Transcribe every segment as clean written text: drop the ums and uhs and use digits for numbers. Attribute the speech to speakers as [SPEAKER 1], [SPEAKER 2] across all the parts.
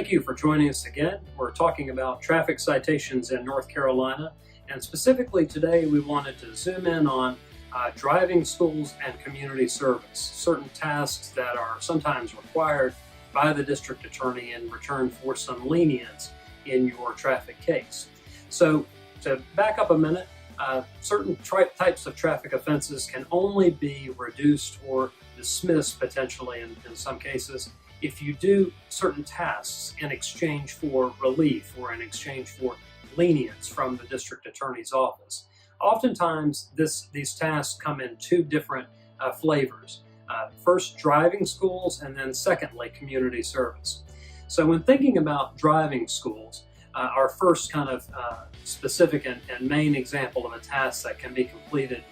[SPEAKER 1] Thank you for joining us again. We're talking about traffic citations in North Carolina, and specifically today we wanted to zoom in on driving schools and community service, certain tasks that are sometimes required by the district attorney in return for some lenience in your traffic case. So to back up a minute, certain types of traffic offenses can only be reduced or dismissed potentially in some cases if you do certain tasks in exchange for relief or in exchange for lenience from the district attorney's office. Oftentimes, these tasks come in two different flavors. First, driving schools, and then secondly, community service. So when thinking about driving schools, our first kind of specific and main example of a task that can be completed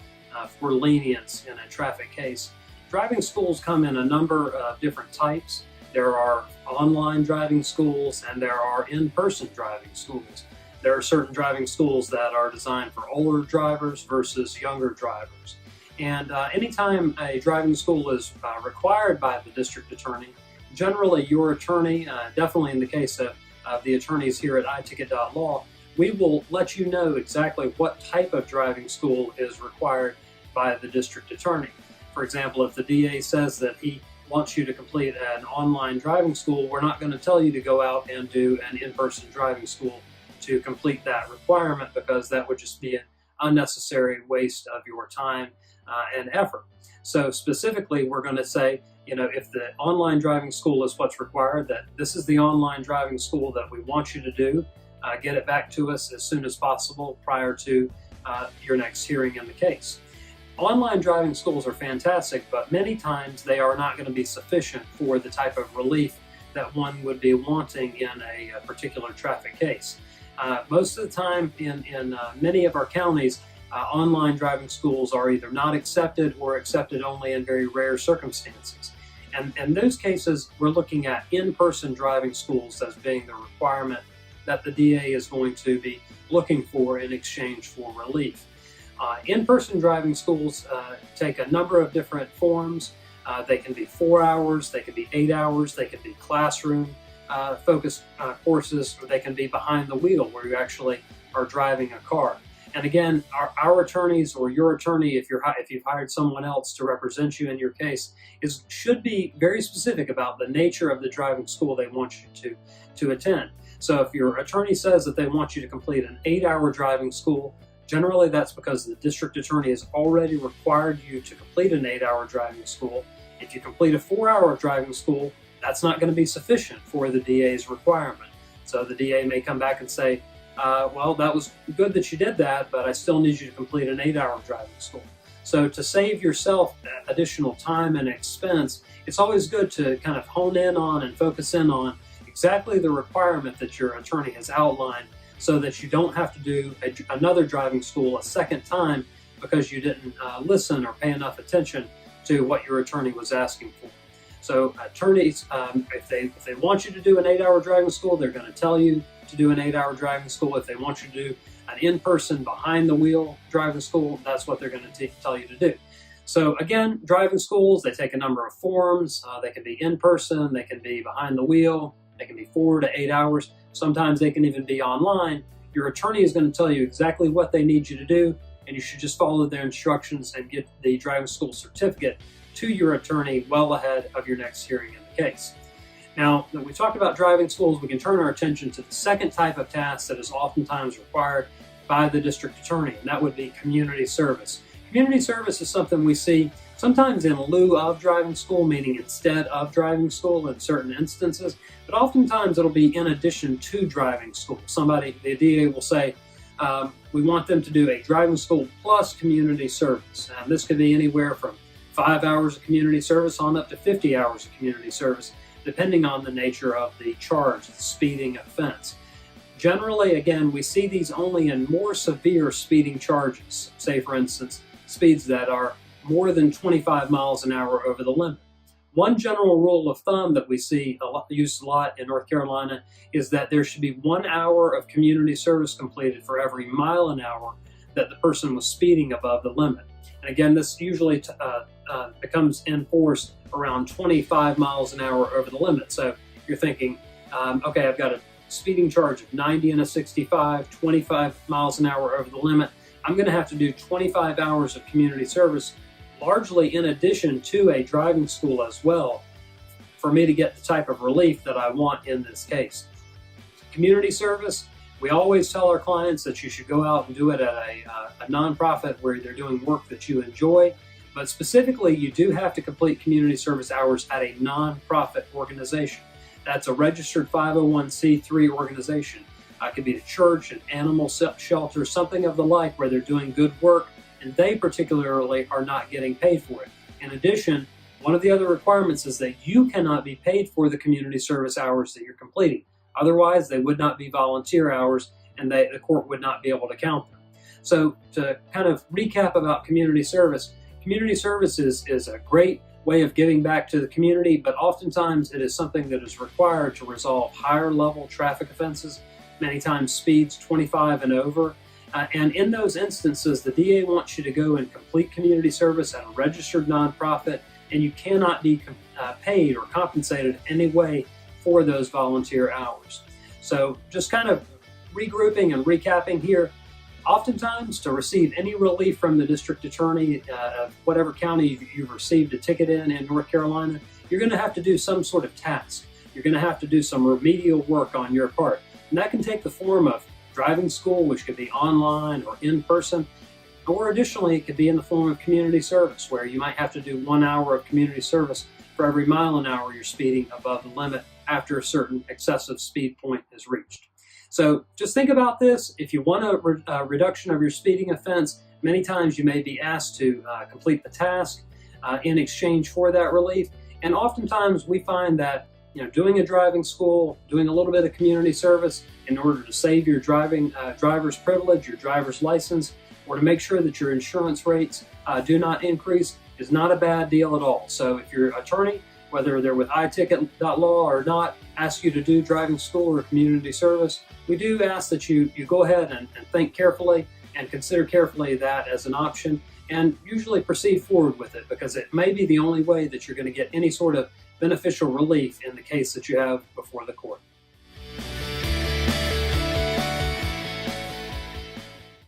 [SPEAKER 1] for lenience in a traffic case, driving schools come in a number of different types. There are online driving schools and there are in-person driving schools. There are certain driving schools that are designed for older drivers versus younger drivers. And anytime a driving school is required by the district attorney, generally your attorney, definitely in the case of the attorneys here at iTicket.law, we will let you know exactly what type of driving school is required by the district attorney. For example, if the DA says that he wants you to complete an online driving school, we're not going to tell you to go out and do an in-person driving school to complete that requirement, because that would just be an unnecessary waste of your time and effort. So specifically, we're going to say, if the online driving school is what's required, that this is the online driving school that we want you to do, get it back to us as soon as possible prior to your next hearing in the case. Online driving schools are fantastic, but many times they are not going to be sufficient for the type of relief that one would be wanting in a particular traffic case. Most of the time in many of our counties, online driving schools are either not accepted or accepted only in very rare circumstances. And in those cases, we're looking at in-person driving schools as being the requirement that the DA is going to be looking for in exchange for relief. In-person driving schools take a number of different forms. They can be 4 hours, they can be 8 hours, they can be classroom focused courses, or they can be behind the wheel where you actually are driving a car. And again, our attorneys or your attorney, if you've hired someone else to represent you in your case, should be very specific about the nature of the driving school they want you to attend. So if your attorney says that they want you to complete an 8-hour driving school, generally that's because the district attorney has already required you to complete an 8-hour driving school. If you complete a 4-hour driving school, that's not going to be sufficient for the DA's requirement. So the DA may come back and say, well, that was good that you did that, but I still need you to complete an 8-hour driving school. So to save yourself additional time and expense, it's always good to kind of hone in on and focus in on exactly the requirement that your attorney has outlined, so that you don't have to do another driving school a second time because you didn't listen or pay enough attention to what your attorney was asking for. So attorneys, if they want you to do an 8-hour driving school, they're going to tell you to do an 8-hour driving school. If they want you to do an in-person behind the wheel driving school, that's what they're going to tell you to do. So again, driving schools, they take a number of forms. They can be in-person, they can be behind the wheel, they can be 4 to 8 hours. Sometimes they can even be online. Your attorney is going to tell you exactly what they need you to do, and you should just follow their instructions and get the driving school certificate to your attorney well ahead of your next hearing in the case. Now that we talked about driving schools, we can turn our attention to the second type of task that is oftentimes required by the district attorney, and that would be community service. Community service is something we see sometimes in lieu of driving school, meaning instead of driving school in certain instances, but oftentimes it'll be in addition to driving school. The DA will say, we want them to do a driving school plus community service. And this could be anywhere from 5 hours of community service on up to 50 hours of community service, depending on the nature of the charge, the speeding offense. Generally, again, we see these only in more severe speeding charges, say for instance, speeds that are more than 25 miles an hour over the limit. One general rule of thumb that we see used a lot in North Carolina is that there should be 1 hour of community service completed for every mile an hour that the person was speeding above the limit. And again, this usually becomes in force around 25 miles an hour over the limit. So you're thinking okay, I've got a speeding charge of 90 and a 65, 25 miles an hour over the limit. I'm going to have to do 25 hours of community service, largely in addition to a driving school as well, for me to get the type of relief that I want in this case. Community service, we always tell our clients that you should go out and do it at a nonprofit where they're doing work that you enjoy, but specifically you do have to complete community service hours at a nonprofit organization. That's a registered 501c3 organization. It could be a church, an animal shelter, something of the like where they're doing good work and they particularly are not getting paid for it. In addition, one of the other requirements is that you cannot be paid for the community service hours that you're completing. Otherwise, they would not be volunteer hours and the court would not be able to count them. So to kind of recap about community service is a great way of giving back to the community, but oftentimes it is something that is required to resolve higher level traffic offenses, many times speeds 25 and over. And in those instances, the DA wants you to go and complete community service at a registered nonprofit, and you cannot be paid or compensated in any way for those volunteer hours. So just kind of regrouping and recapping here, oftentimes to receive any relief from the district attorney of whatever county you've received a ticket in North Carolina, you're going to have to do some sort of task. You're going to have to do some remedial work on your part. And that can take the form of driving school, which could be online or in person, or additionally, it could be in the form of community service, where you might have to do 1 hour of community service for every mile an hour you're speeding above the limit after a certain excessive speed point is reached. So just think about this. If you want a reduction of your speeding offense, many times you may be asked to complete the task in exchange for that relief. And oftentimes we find that doing a driving school, doing a little bit of community service in order to save your driver's privilege, your driver's license, or to make sure that your insurance rates do not increase is not a bad deal at all. So if your attorney, whether they're with iTicket.law or not, ask you to do driving school or community service, we do ask that you go ahead and think carefully and consider carefully that as an option, and usually proceed forward with it, because it may be the only way that you're going to get any sort of beneficial relief in the case that you have before the court.